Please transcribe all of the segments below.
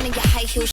down in your high heels.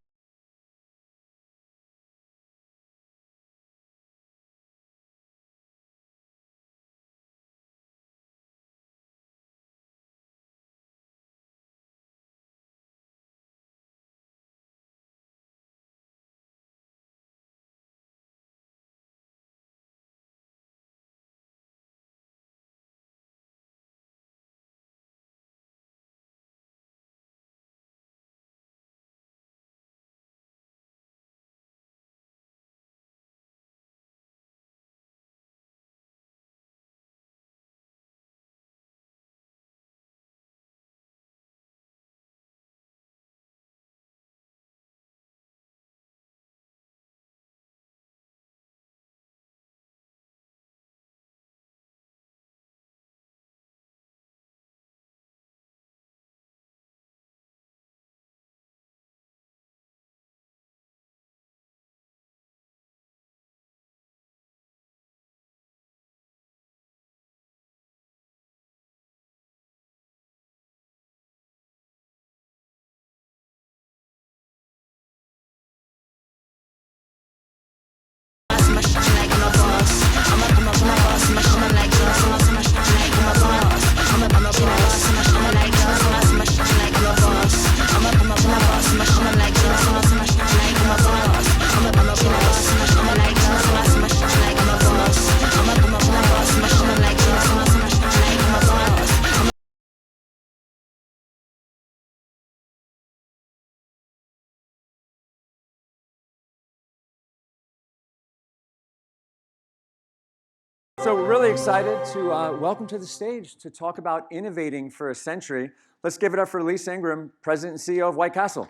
So we're really excited to welcome to the stage to talk about innovating for a century. Let's give it up for Lisa Ingram, President and CEO of White Castle.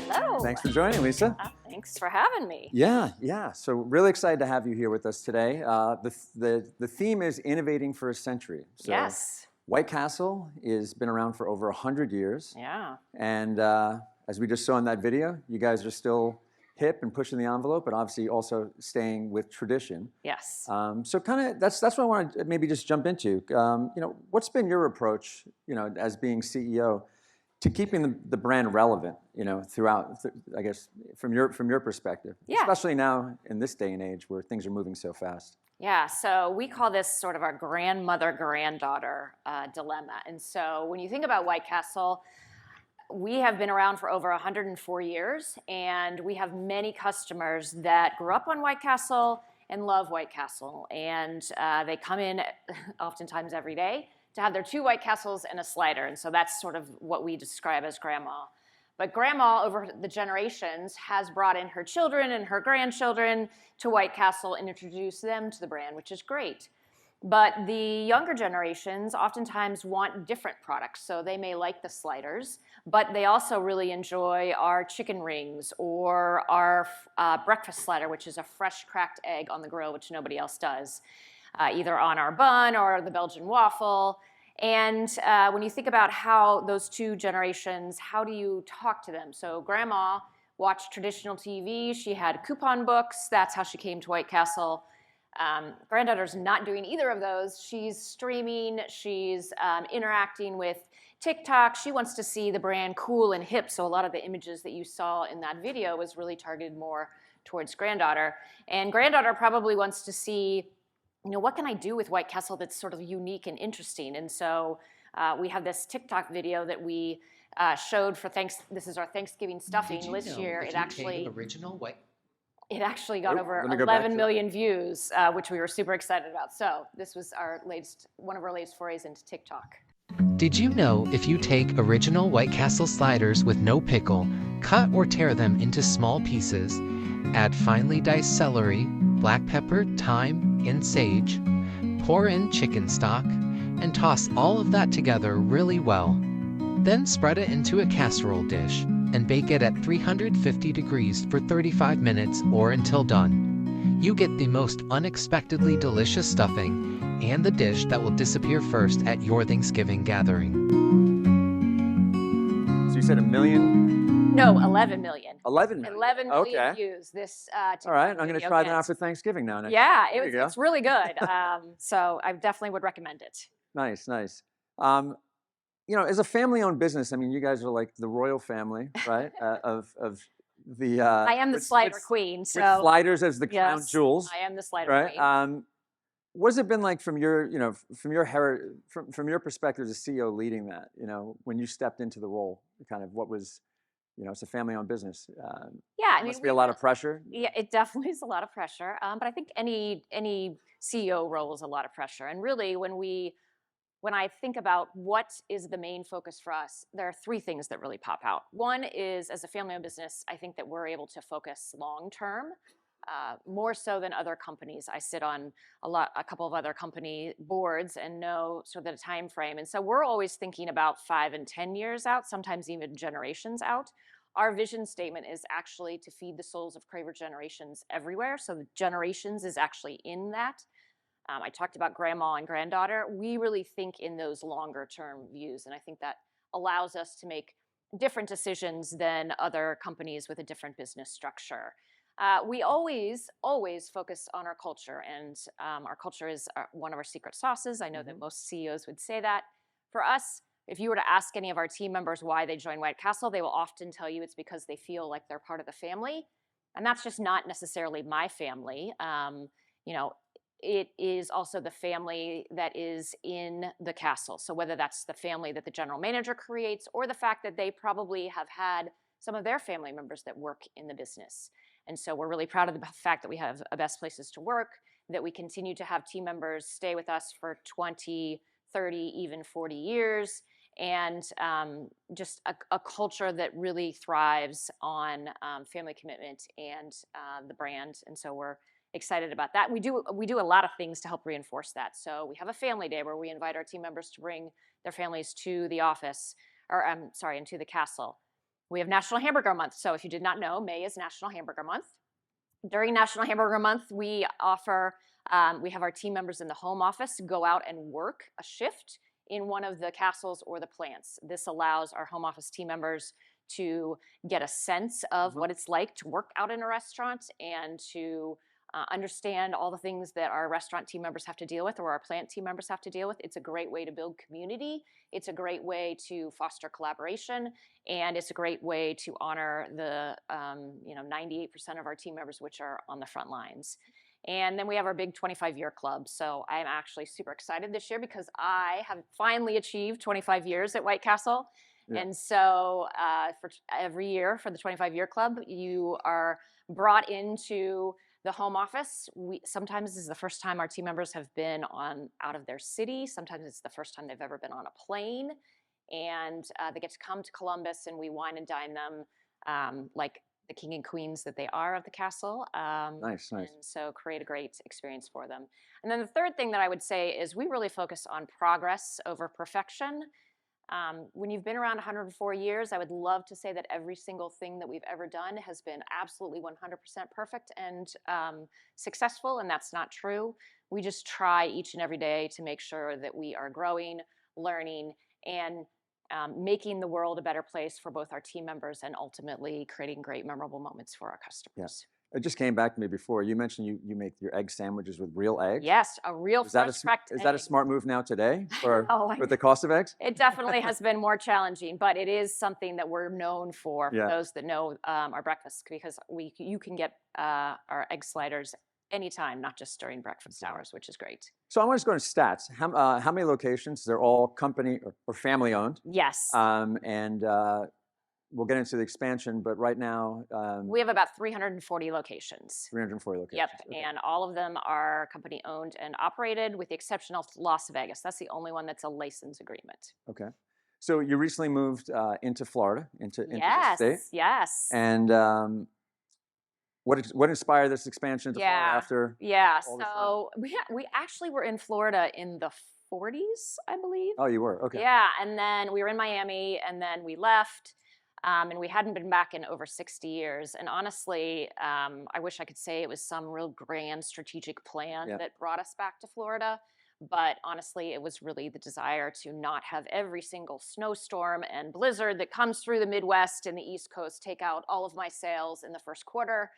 Hello. Thanks for joining, Lisa. Thanks for having me. Yeah. So really excited to have you here with us today. The theme is innovating for a century. So Yes. White Castle has been around for over 100 years. Yeah. And as we just saw in that video, you guys are still hip and pushing the envelope, but obviously also staying with tradition. Yes. So kind of that's what I want to maybe just jump into. What's been your approach, as being CEO, to keeping the brand relevant, throughout, I guess, from your perspective, Yeah. especially now in this day and age where things are moving so fast. Yeah, so we call this sort of our grandmother-granddaughter dilemma. And so when you think about White Castle, we have been around for over 104 years, and we have many customers that grew up on White Castle and love White Castle. And they come in oftentimes every day to have their 2 White Castles and a slider. And so that's sort of what we describe as grandma. But grandma, over the generations, has brought in her children and her grandchildren to White Castle and introduced them to the brand, which is great. But the younger generations oftentimes want different products. So they may like the sliders, but they also really enjoy our chicken rings or our breakfast slider, which is a fresh cracked egg on the grill, which nobody else does, either on our bun or the Belgian waffle. And when you think about how those 2 generations, how do you talk to them? So grandma watched traditional TV. She had coupon books. That's how she came to White Castle. Granddaughter's not doing either of those. She's streaming. She's interacting with TikTok. She wants to see the brand cool and hip. So a lot of the images that you saw in that video was really targeted more towards granddaughter. And granddaughter probably wants to see, what can I do with White Castle that's sort of unique and interesting? And so we have this TikTok video that we showed for this is our Thanksgiving stuffing this year. It actually got over 11 million views, which we were super excited about. So this was one of our latest forays into TikTok. Did you know if you take original White Castle sliders with no pickle, cut or tear them into small pieces, add finely diced celery, black pepper, thyme, and sage, pour in chicken stock, and toss all of that together really well. Then spread it into a casserole dish and bake it at 350 degrees for 35 minutes or until done. You get the most unexpectedly delicious stuffing and the dish that will disappear first at your Thanksgiving gathering. So you said 1 million? No, 11 million. 11 million. 11 million views. This all right, I'm going to try that out for Thanksgiving now. Yeah, it's really good. So I definitely would recommend it. Nice, nice. Um, as a family-owned business, I mean, you guys are like the royal family, right? Of the I am the slider queen, with so sliders as the crown yes, jewels, I am the slider right? queen. What has it been like from your, from your from your perspective as CEO leading that? When you stepped into the role, kind of what was, it's a family-owned business. Yeah, I mean, Must be a lot of pressure. yeah, it definitely is a lot of pressure. But I think any CEO role is a lot of pressure. And really, when I think about what is the main focus for us, there are three things that really pop out. One is, as a family-owned business, I think that we're able to focus long-term, more so than other companies. I sit on a couple of other company boards and know sort of the time frame. And so we're always thinking about 5 and 10 years out, sometimes even generations out. Our vision statement is actually to feed the souls of craver generations everywhere. So the generations is actually in that. I talked about grandma and granddaughter. We really think in those longer term views. And I think that allows us to make different decisions than other companies with a different business structure. We always focus on our culture, and our culture is one of our secret sauces. I know that most CEOs would say that. For us, if you were to ask any of our team members why they joined White Castle, they will often tell you it's because they feel like they're part of the family. And that's just not necessarily my family. It is also the family that is in the castle. So whether that's the family that the general manager creates, or the fact that they probably have had some of their family members that work in the business. And so we're really proud of the fact that we have a best places to work, that we continue to have team members stay with us for 20, 30, even 40 years, and just a culture that really thrives on family commitment and the brand. And so we're excited about that. We do a lot of things to help reinforce that. So we have a family day where we invite our team members to bring their families to the office, or into the castle. We have National Hamburger Month. So if you did not know, May is National Hamburger Month. During National Hamburger Month, we have our team members in the home office go out and work a shift in one of the castles or the plants. This allows our home office team members to get a sense of what it's like to work out in a restaurant, and to understand all the things that our restaurant team members have to deal with, or our plant team members have to deal with. It's a great way to build community. It's a great way to foster collaboration, and it's a great way to honor the 98% of our team members, which are on the front lines. And then we have our big 25-year club. So I'm actually super excited this year because I have finally achieved 25 years at White Castle. Yeah. And so for every year for the 25-year club, you are brought into the home office. Sometimes this is the first time our team members have been out of their city. Sometimes it's the first time they've ever been on a plane. And they get to come to Columbus, and we wine and dine them like the king and queens that they are of the castle. Nice. And so create a great experience for them. And then the third thing that I would say is we really focus on progress over perfection. When you've been around 104 years, I would love to say that every single thing that we've ever done has been absolutely 100% perfect and successful, and that's not true. We just try each and every day to make sure that we are growing, learning, and making the world a better place for both our team members and ultimately creating great, memorable moments for our customers. Yeah. It just came back to me before. You mentioned you make your egg sandwiches with real eggs. Yes, a real fresh cracked egg. Is that a smart move now today, or Oh, with the cost of eggs? It definitely has been more challenging, but it is something that we're known for those that know our breakfast, because you can get our egg sliders anytime, not just during breakfast hours, which is great. So I want to just go into stats. How many locations? They're all company or family owned. Yes. And we'll get into the expansion, but right now we have about 340 locations. 340 locations. Yep, okay. And all of them are company owned and operated, with the exception of Las Vegas. That's the only one that's a license agreement. Okay. So you recently moved into Florida, into the state. Yes. And what inspired this expansion to Florida after? Yeah. So we actually were in Florida in the 40s, I believe. Oh, you were? Okay. Yeah, and then we were in Miami, and then we left. And we hadn't been back in over 60 years. And honestly, I wish I could say it was some real grand strategic plan that brought us back to Florida. But honestly, it was really the desire to not have every single snowstorm and blizzard that comes through the Midwest and the East Coast take out all of my sales in the first quarter.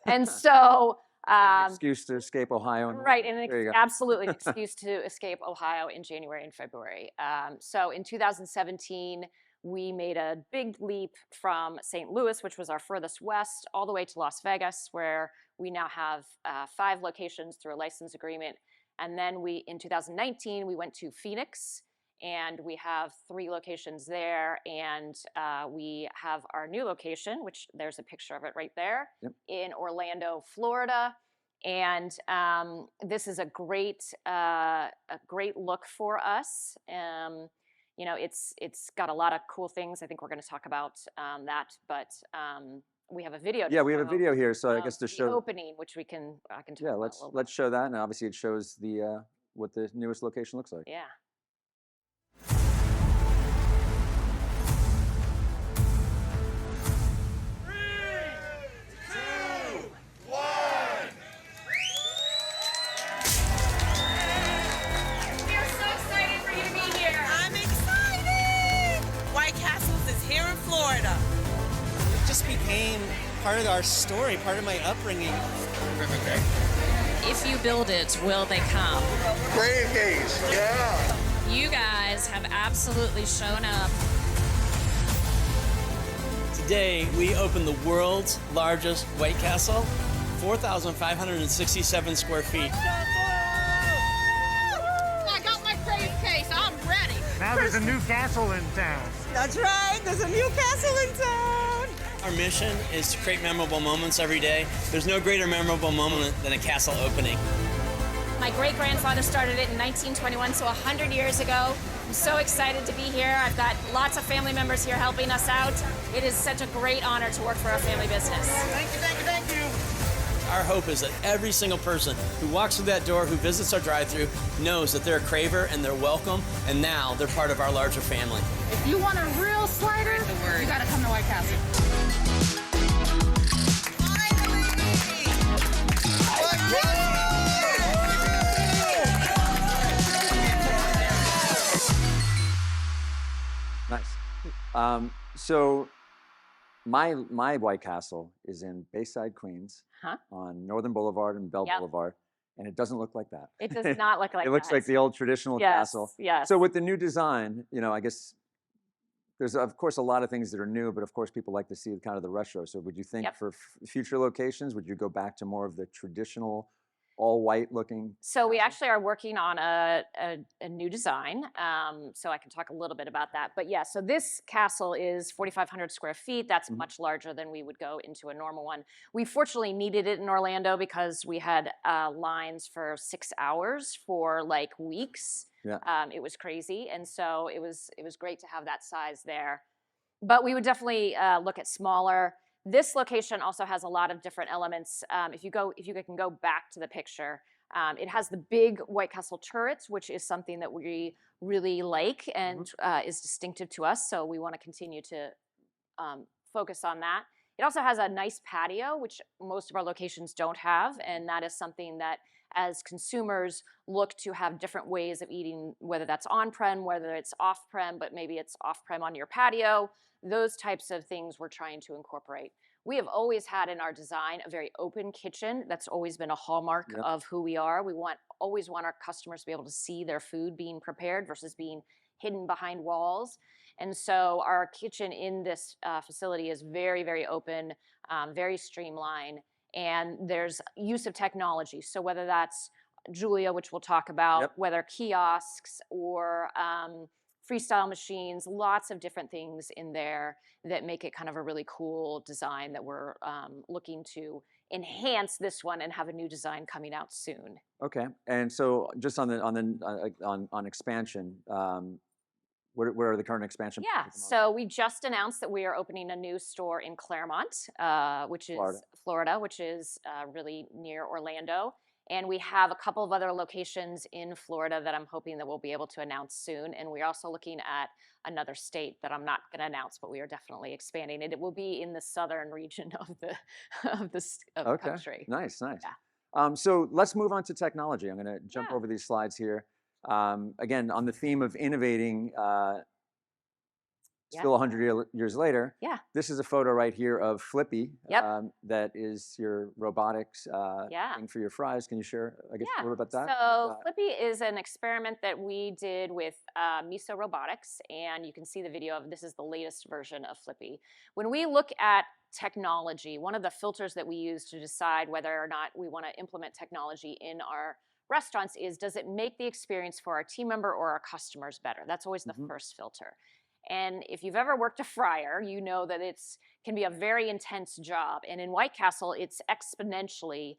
And so An excuse to escape Ohio. Right, and There you go. absolutely an excuse to escape Ohio in January and February. So in 2017, we made a big leap from St. Louis, which was our furthest west, all the way to Las Vegas, where we now have 5 locations through a license agreement. And then in 2019, we went to Phoenix, and we have 3 locations there. And we have our new location, which there's a picture of it right there, in Orlando, Florida. And this is a great look for us. You know, it's got a lot of cool things. I think we're going to talk about that, but we have a video. Yeah, we have a video here, so I guess to show the opening, which I can talk yeah, about. let's show that, and obviously it shows the what the newest location looks like. Yeah. Became part of our story, part of my upbringing. If you build it, will they come? Brave days, yeah. You guys have absolutely shown up. Today, we opened the world's largest White Castle, 4,567 square feet. I got my crave case, I'm ready. Now there's a new castle in town. That's right, there's a new castle in town. Our mission is to create memorable moments every day. There's no greater memorable moment than a castle opening. My great-grandfather started it in 1921, so 100 years ago. I'm so excited to be here. I've got lots of family members here helping us out. It is such a great honor to work for a family business. Thank you, thank you, thank you. Our hope is that every single person who walks through that door, who visits our drive-thru, knows that they're a craver and they're welcome, and now they're part of our larger family. If you want a real slider, you gotta come to White Castle. Nice. So my White Castle is in Bayside, Queens, on Northern Boulevard and Bell Boulevard, and it doesn't look like that. It does not look like that. It looks like the old traditional castle. Yes. So with the new design, you know, I guess there's of course a lot of things that are new, but of course people like to see kind of the retro. So would you think for future locations, would you go back to more of the traditional all white looking? So we actually are working on a new design. So I can talk a little bit about that. But yeah, so this castle is 4,500 square feet. That's much larger than we would go into a normal one. We fortunately needed it in Orlando because we had lines for 6 hours for like weeks. Yeah. It was crazy. And so it was great to have that size there. But we would definitely look at smaller. This location also has a lot of different elements. If you can go back to the picture, it has the big White Castle turrets, which is something that we really like and is distinctive to us. So we want to continue to focus on that. It also has a nice patio, which most of our locations don't have, and that is something that as consumers look to have different ways of eating, whether that's on-prem, whether it's off-prem, but maybe it's off-prem on your patio, those types of things we're trying to incorporate. We have always had in our design a very open kitchen. That's always been a hallmark of who we are. We always want our customers to be able to see their food being prepared versus being hidden behind walls. And so our kitchen in this facility is very, very open, very streamlined, and there's use of technology. So whether that's Julia, which we'll talk about, whether kiosks or freestyle machines, lots of different things in there that make it kind of a really cool design that we're looking to enhance this one and have a new design coming out soon. Okay, and so just on expansion, what are the current expansion plans at the moment? So we just announced that we are opening a new store in Claremont, which is Florida, which is really near Orlando. And we have a couple of other locations in Florida that I'm hoping that we'll be able to announce soon. And we're also looking at another state that I'm not going to announce, but we are definitely expanding it. It will be in the southern region of the country. Nice, nice. Yeah. So let's move on to technology. I'm going to jump over these slides here. Again, on the theme of innovating, still 100 years later. Yeah. This is a photo right here of Flippy. Yep. That is your robotics Yeah. thing for your fries. Can you share, I guess, a Yeah. little bit about that? So Flippy is an experiment that we did with Miso Robotics, and you can see the video of this is the latest version of Flippy. When we look at technology, one of the filters that we use to decide whether or not we want to implement technology in our restaurants is, does it make the experience for our team member or our customers better? That's always the first filter. And if you've ever worked a fryer, you know that it's can be a very intense job. And in White Castle, it's exponentially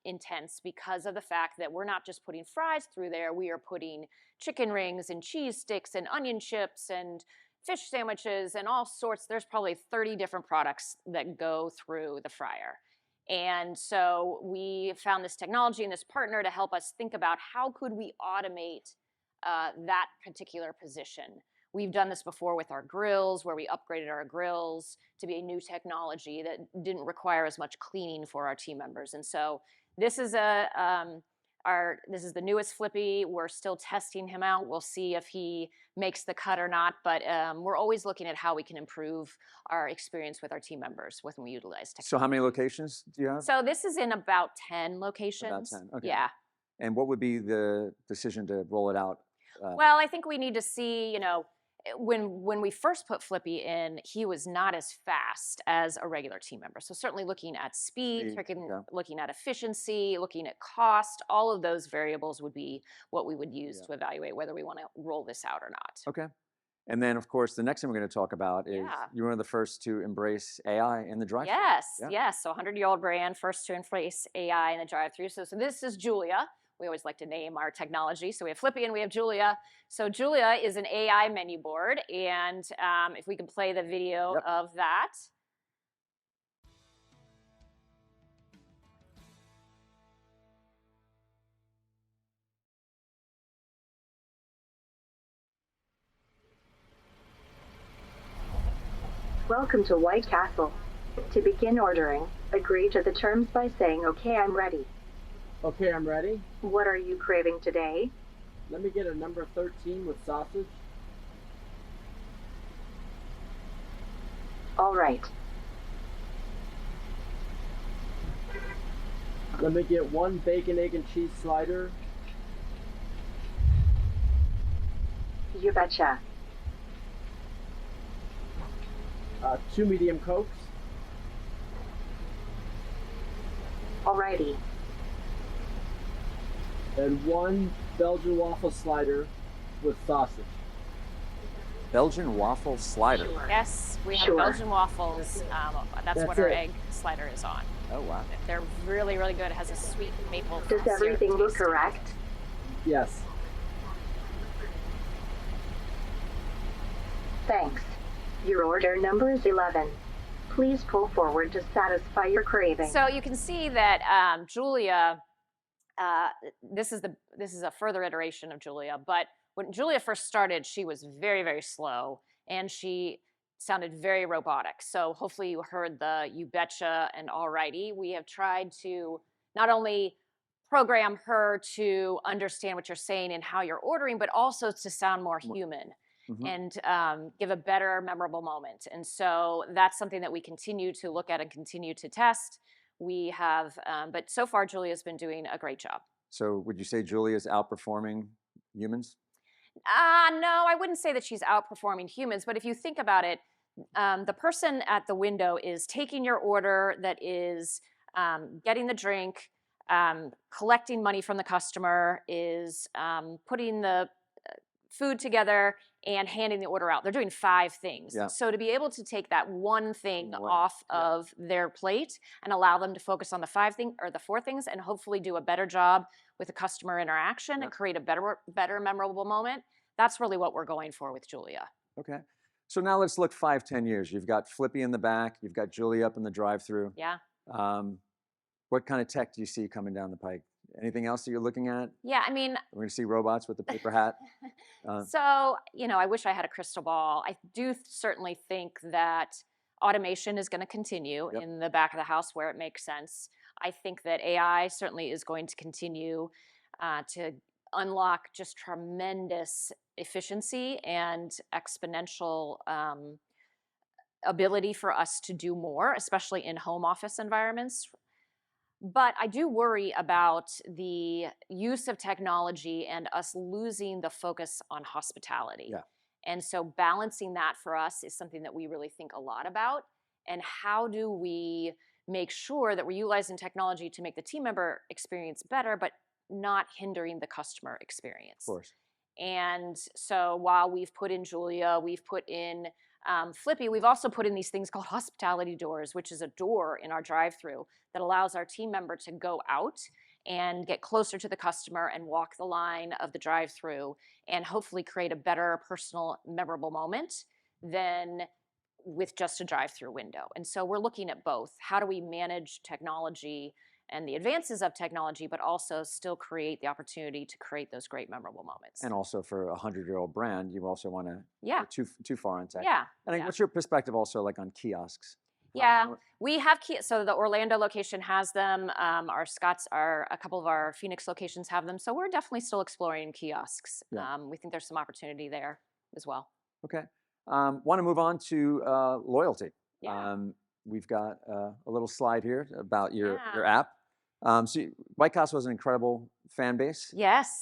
intense because of the fact that we're not just putting fries through there, we are putting chicken rings and cheese sticks and onion chips and fish sandwiches and all sorts. There's probably 30 different products that go through the fryer. And so we found this technology and this partner to help us think about how could we automate that particular position. We've done this before with our grills, where we upgraded our grills to be a new technology that didn't require as much cleaning for our team members. And so this is this is the newest Flippy. We're still testing him out. We'll see if he makes the cut or not. But we're always looking at how we can improve our experience with our team members when we utilize technology. So how many locations do you have? So this is in about 10 locations. About 10. Okay. Yeah. And what would be the decision to roll it out? Well, I think we need to see, when we first put Flippy in, he was not as fast as a regular team member. So certainly looking at speed, looking at efficiency, looking at cost, all of those variables would be what we would use to evaluate whether we want to roll this out or not. Okay. And then, of course, the next thing we're going to talk about is you're one of the first to embrace AI in the drive-thru. Yes. So 100-year-old brand, first to embrace AI in the drive-thru. So this is Julia. We always like to name our technology. So we have Flippy and we have Julia. So Julia is an AI menu board. And if we can play the video of that. Welcome to White Castle. To begin ordering, agree to the terms by saying, "Okay, I'm ready." Okay, I'm ready. What are you craving today? Let me get a number 13 with sausage. All right. Let me get one bacon, egg, and cheese slider. You betcha. 2 medium Cokes. Alrighty. And 1 Belgian waffle slider with sausage. Belgian waffle slider. Yes, we have Belgian waffles. That's what our egg slider is on. Oh, wow. They're really, really good. It has a sweet maple. Does everything look correct? Yes. Thanks. Your order number is 11. Please pull forward to satisfy your craving. So you can see that Julia, this is a further iteration of Julia, but when Julia first started, she was very, very slow and she sounded very robotic. So hopefully you heard the "you betcha" and "alrighty." We have tried to not only program her to understand what you're saying and how you're ordering, but also to sound more human. And give a better, memorable moment. And so that's something that we continue to look at and continue to test. We have, but so far, Julia's been doing a great job. So would you say Julia's outperforming humans? No, I wouldn't say that she's outperforming humans. But if you think about it, the person at the window is taking your order, that is getting the drink, collecting money from the customer, is putting the food together and handing the order out. They're doing 5 things. So to be able to take that one thing off of their plate and allow them to focus on the 5 things or the 4 things and hopefully do a better job with the customer interaction and create a better memorable moment, that's really what we're going for with Julia. Okay. So now let's look 5-10 years. You've got Flippy in the back. You've got Julia up in the drive-thru. Yeah. What kind of tech do you see coming down the pike? Anything else that you're looking at? Yeah, I mean, we're going to see robots with the paper hat. So, I wish I had a crystal ball. I do certainly think that automation is going to continue in the back of the house where it makes sense. I think that AI certainly is going to continue to unlock just tremendous efficiency and exponential ability for us to do more, especially in home office environments. But I do worry about the use of technology and us losing the focus on hospitality. Yeah. And so balancing that for us is something that we really think a lot about. And how do we make sure that we're utilizing technology to make the team member experience better, but not hindering the customer experience? Of course. And so while we've put in Julia, we've put in Flippy, we've also put in these things called hospitality doors, which is a door in our drive-through that allows our team member to go out and get closer to the customer and walk the line of the drive-through and hopefully create a better personal, memorable moment than with just a drive-through window. And so we're looking at both. How do we manage technology and the advances of technology, but also still create the opportunity to create those great memorable moments? And also for a 100-year-old brand, you also want to Yeah. too far in tech. Yeah. And yeah. what's your perspective also like on kiosks? Yeah, we have so the Orlando location has them. A couple of our Phoenix locations have them. So we're definitely still exploring kiosks. Yeah. We think there's some opportunity there as well. Okay. Want to move on to loyalty. Yeah. We've got a little slide here about your Yeah. app. White Castle has an incredible fan base. Yes.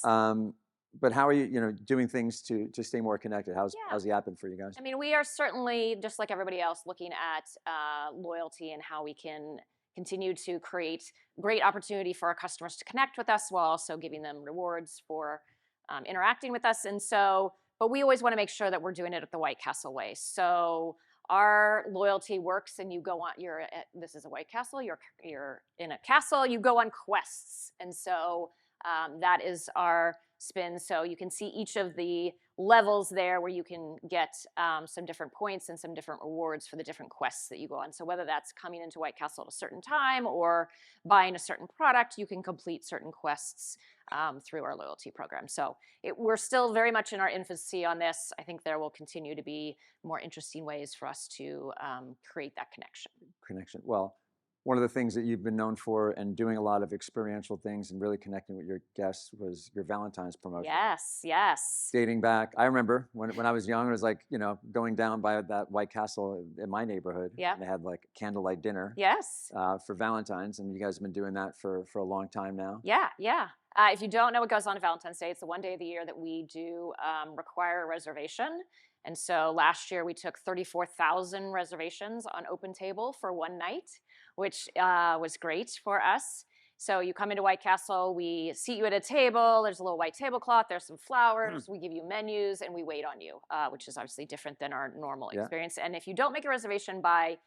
But how are you, doing things to stay more connected? How's the app been for you guys? I mean, we are certainly, just like everybody else, looking at loyalty and how we can continue to create great opportunity for our customers to connect with us while also giving them rewards for interacting with us. And so, but we always want to make sure that we're doing it at the White Castle way. So our loyalty works, and you go on. This is a White Castle. You're in a castle. You go on quests, and so that is our spin. So you can see each of the levels there where you can get some different points and some different rewards for the different quests that you go on. So whether that's coming into White Castle at a certain time or buying a certain product, you can complete certain quests through our loyalty program. So we're still very much in our infancy on this. I think there will continue to be more interesting ways for us to create that connection. Well, one of the things that you've been known for and doing a lot of experiential things and really connecting with your guests was your Valentine's promotion. Yes. Dating back, I remember when I was young, it was like, going down by that White Castle in my neighborhood. Yeah. And they had like candlelight dinner. Yes. For Valentine's, and you guys have been doing that for a long time now. Yeah. If you don't know what goes on Valentine's Day, it's the one day of the year that we do require a reservation. And so last year we took 34,000 reservations on Open Table for one night, which was great for us. So you come into White Castle, we seat you at a table, there's a little white tablecloth, there's some flowers, we give you menus, and we wait on you, which is obviously different than our normal experience. And if you don't make a reservation by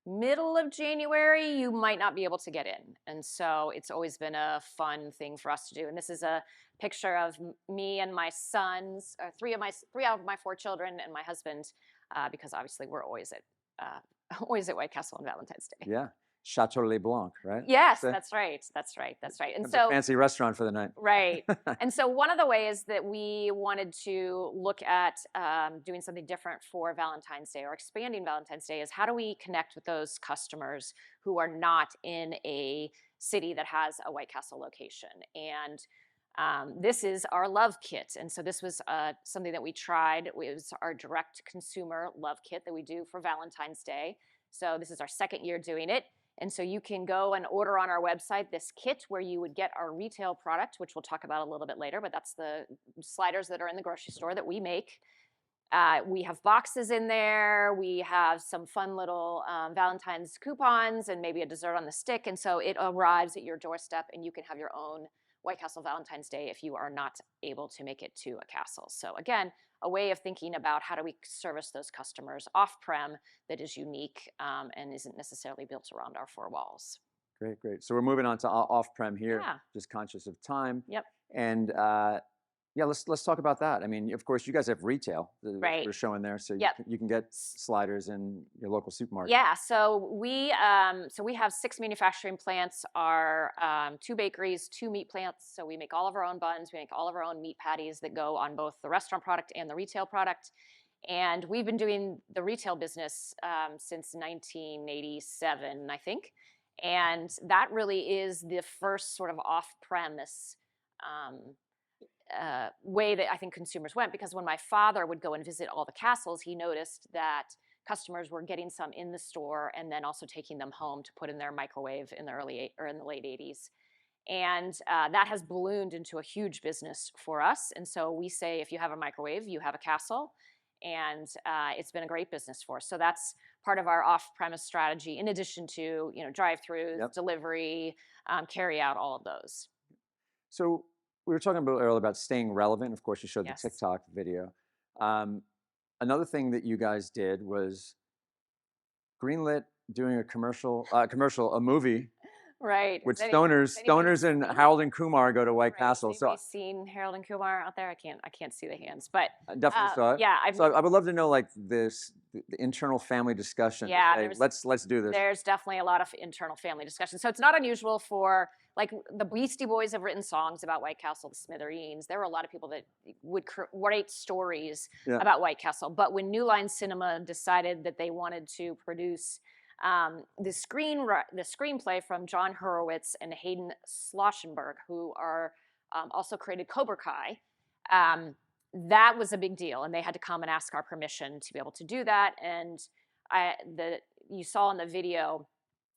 middle of January, you might not be able to get in. And so it's always been a fun thing for us to do. And this is a picture of me and my sons, three out of my four children and my husband, because obviously we're always at White Castle on Valentine's Day. Yeah. Chateau Le Blanc, right? Yes, that's right. And It's so a fancy restaurant for the night. Right. And so one of the ways that we wanted to look at doing something different for Valentine's Day or expanding Valentine's Day is how do we connect with those customers who are not in a city that has a White Castle location? And this is our love kit. And so this was something that we tried. It was our direct consumer love kit that we do for Valentine's Day. So this is our second year doing it. And so you can go and order on our website this kit where you would get our retail product, which we'll talk about a little bit later, but that's the sliders that are in the grocery store that we make. We have boxes in there. We have some fun little Valentine's coupons and maybe a dessert on the stick. And so it arrives at your doorstep and you can have your own White Castle Valentine's Day if you are not able to make it to a castle. So again, a way of thinking about how do we service those customers off-prem that is unique and isn't necessarily built around our four walls. Great. So we're moving on to off-prem here, Yeah. just conscious of time. Yep. And let's talk about that. I mean, of course, you guys have retail that Right. we're showing there, so Yep. you can get sliders in your local supermarket. Yeah, so we have 6 manufacturing plants, our 2 bakeries, 2 meat plants. So we make all of our own buns, we make all of our own meat patties that go on both the restaurant product and the retail product. And we've been doing the retail business since 1987, I think. And that really is the first sort of off-premise way that I think consumers went, because when my father would go and visit all the castles, he noticed that customers were getting some in the store and then also taking them home to put in their microwave in the in the late 80s. And that has ballooned into a huge business for us. And so we say, if you have a microwave, you have a castle. And it's been a great business for us. So that's part of our off-premise strategy, in addition to drive-throughs, delivery, carry out, all of those. So we were talking about earlier about staying relevant. Of course, you showed Yes. the TikTok video. Another thing that you guys did was greenlit doing a movie Right. with Has anybody stoners and seen- Harold and Kumar go to White Right. Castle. Has So anybody seen Harold and Kumar out there? I can't see the hands, but I definitely saw it. yeah, So I would love to know like the internal family discussion. to Yeah, say, let's do this. There's definitely a lot of internal family discussion. So it's not unusual for, like, the Beastie Boys have written songs about White Castle, the Smithereens. There were a lot of people that would write stories about White Castle. But when New Line Cinema decided that they wanted to produce the screenplay from John Hurwitz and Hayden Schlossenberg, who are also created Cobra Kai, that was a big deal, and they had to come and ask our permission to be able to do that. And you saw in the video,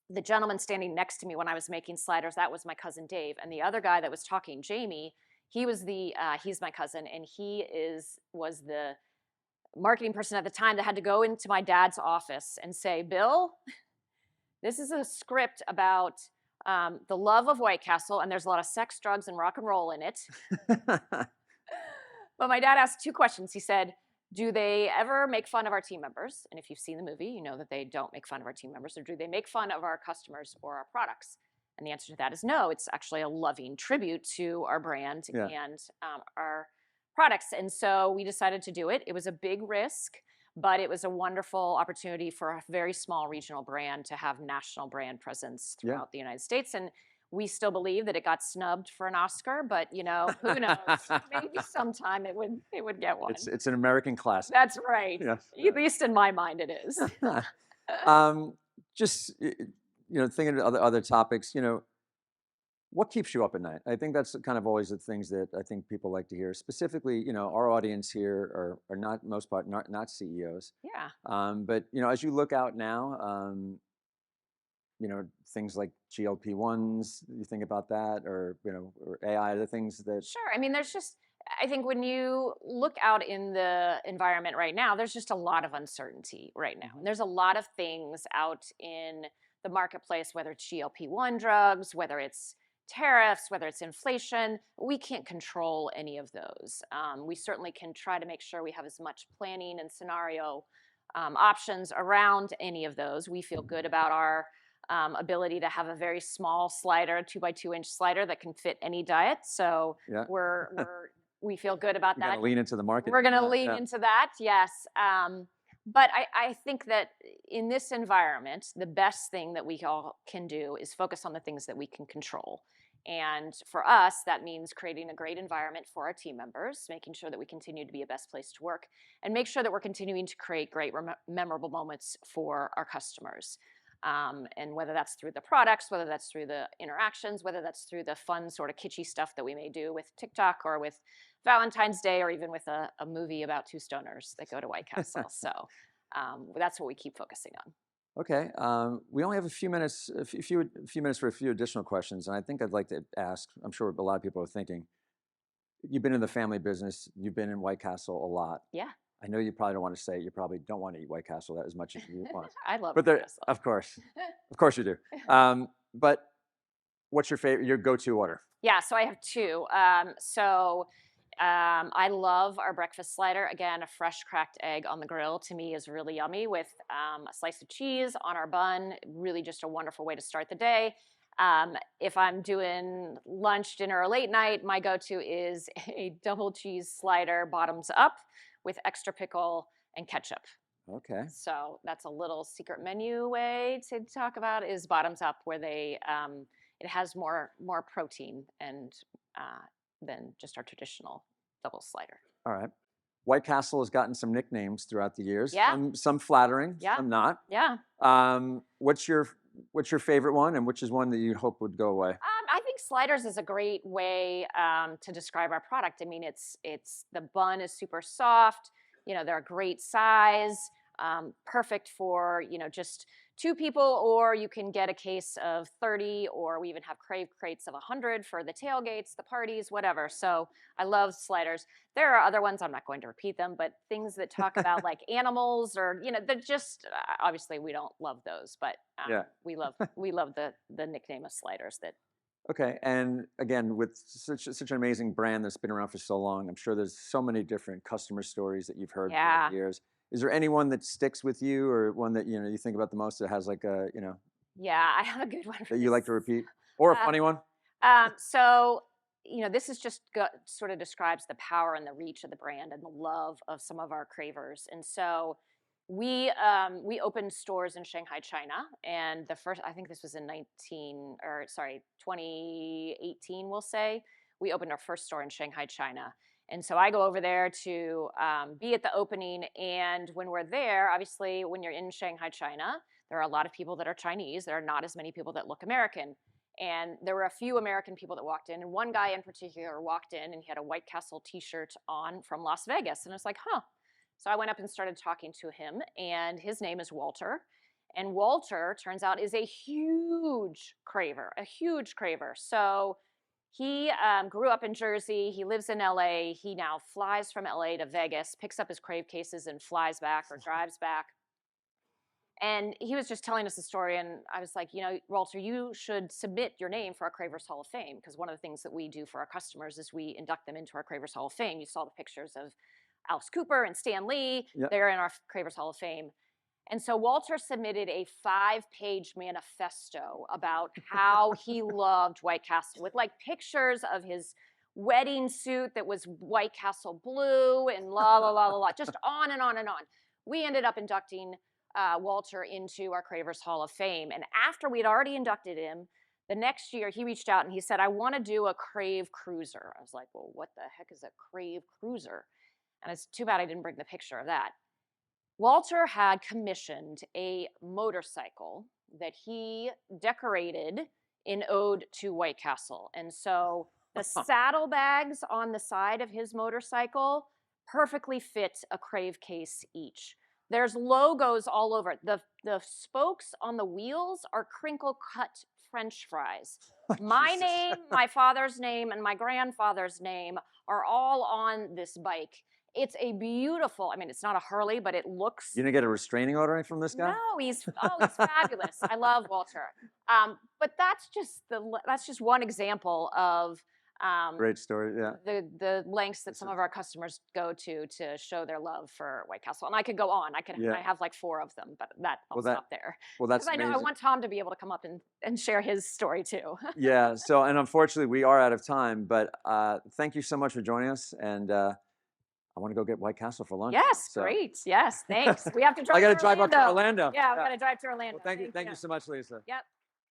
the gentleman standing next to me when I was making sliders, that was my cousin Dave, and the other guy that was talking, Jamie, he's my cousin, and he was the marketing person at the time that had to go into my dad's office and say, Bill, this is a script about the love of White Castle, and there's a lot of sex, drugs, and rock and roll in it. But my dad asked 2 questions. He said, do they ever make fun of our team members? And if you've seen the movie, you know that they don't make fun of our team members. Or do they make fun of our customers or our products? And the answer to that is no. It's actually a loving tribute to our brand and our products. And so we decided to do it. It was a big risk, but it was a wonderful opportunity for a very small regional brand to have national brand presence throughout the United States. And we still believe that it got snubbed for an Oscar, but who knows? Maybe sometime it would get one. It's an American classic. That's right. Yes. At least in my mind, it is. Just thinking of other topics. What keeps you up at night? I think that's kind of always the things that I think people like to hear. Specifically, our audience here are not, most part, not CEOs. Yeah. But as you look out now, things like GLP-1s, you think about that, or or AI, the things that. Sure. I mean, I think when you look out in the environment right now, there's just a lot of uncertainty right now. And there's a lot of things out in the marketplace, whether it's GLP-1 drugs, whether it's tariffs, whether it's inflation. We can't control any of those. We certainly can try to make sure we have as much planning and scenario options around any of those. We feel good about our ability to have a very small slider, a 2x2-inch slider that can fit any diet. So we feel good about that. You're going to lean into the market. We're going to lean into that, yes. But I think that in this environment, the best thing that we all can do is focus on the things that we can control. And for us, that means creating a great environment for our team members, making sure that we continue to be a best place to work, and make sure that we're continuing to create great, memorable moments for our customers. And whether that's through the products, whether that's through the interactions, whether that's through the fun sort of kitschy stuff that we may do with TikTok or with Valentine's Day, or even with a movie about 2 stoners that go to White Castle. So that's what we keep focusing on. Okay, we only have a few minutes for a few additional questions, and I think I'd like to ask. I'm sure a lot of people are thinking, you've been in the family business, you've been in White Castle a lot. Yeah. I know you probably don't want to say it. You probably don't want to eat White Castle as much as you want. I love White Castle. Of course you do. But what's your go-to order? Yeah, so I have 2. I love our breakfast slider. Again, a fresh cracked egg on the grill to me is really yummy with a slice of cheese on our bun. Really just a wonderful way to start the day. If I'm doing lunch, dinner, or late night, my go-to is a double cheese slider, bottoms up, with extra pickle and ketchup. Okay. So that's a little secret menu way to talk about is bottoms up, where it has more protein and than just our traditional double slider. All right. White Castle has gotten some nicknames throughout the years. Yeah. Some flattering, some not. Yeah. What's your favorite one, and which is one that you hope would go away? I think sliders is a great way to describe our product. I mean, it's the bun is super soft. They're a great size, perfect for just 2 people, or you can get a case of 30, or we even have crave crates of 100 for the tailgates, the parties, whatever. So I love sliders. There are other ones, I'm not going to repeat them, but things that talk about like animals or they're just obviously we don't love those, but we love the nickname of sliders. That Okay, and again, with such an amazing brand that's been around for so long, I'm sure there's so many different customer stories that you've heard throughout the years. Is there anyone that sticks with you, or one that you think about the most that has like a Yeah, I have a good one that you like to repeat, or a funny one? So this is just sort of describes the power and the reach of the brand and the love of some of our cravers. And so we opened stores in Shanghai, China, and the first, I think this was in 2018, we'll say, we opened our first store in Shanghai, China. And so I go over there to be at the opening, and when we're there, obviously, when you're in Shanghai, China, there are a lot of people that are Chinese. There are not as many people that look American. And there were a few American people that walked in, and one guy in particular walked in, and he had a White Castle t-shirt on from Las Vegas, and I was like, huh. So I went up and started talking to him, and his name is Walter. And Walter, turns out, is a huge craver, So he grew up in Jersey. He lives in LA. He now flies from LA to Vegas, picks up his crave cases and flies back or drives back. And he was just telling us a story, and I was like, Walter, you should submit your name for our Cravers Hall of Fame, because one of the things that we do for our customers is we induct them into our Cravers Hall of Fame. You saw the pictures of Alice Cooper and Stan Lee. Yep. They're in our Cravers Hall of Fame. And so Walter submitted a 5-page manifesto about how he loved White Castle, with like pictures of his wedding suit that was White Castle blue and la, la, la, la, la, just on and on and on. We ended up inducting Walter into our Cravers Hall of Fame. And after we'd already inducted him, the next year he reached out and he said, I want to do a Crave Cruiser. I was like, well, what the heck is a Crave Cruiser? And it's too bad I didn't bring the picture of that. Walter had commissioned a motorcycle that he decorated in ode to White Castle. And so the saddlebags on the side of his motorcycle perfectly fit a Crave case each. There's logos all over it. The spokes on the wheels are crinkle cut French fries. My name, my father's name, and my grandfather's name are all on this bike. It's a beautiful, I mean, it's not a Harley, but it looks. You didn't get a restraining order from this guy? No, he's fabulous. I love Walter. But that's just one example of great story, yeah. The lengths that some of our customers go to show their love for White Castle. And I could go on. I have like 4 of them, but I'll stop there. Well, that's amazing. I want Tom to be able to come up and share his story too. Yeah, so, and unfortunately we are out of time, but thank you so much for joining us, and I want to go get White Castle for lunch. Yes, great. Yes, thanks. We have to drive. I got to drive up to Orlando. Yeah, we got to drive to Orlando. Well, thank you so much, Lisa. Yep.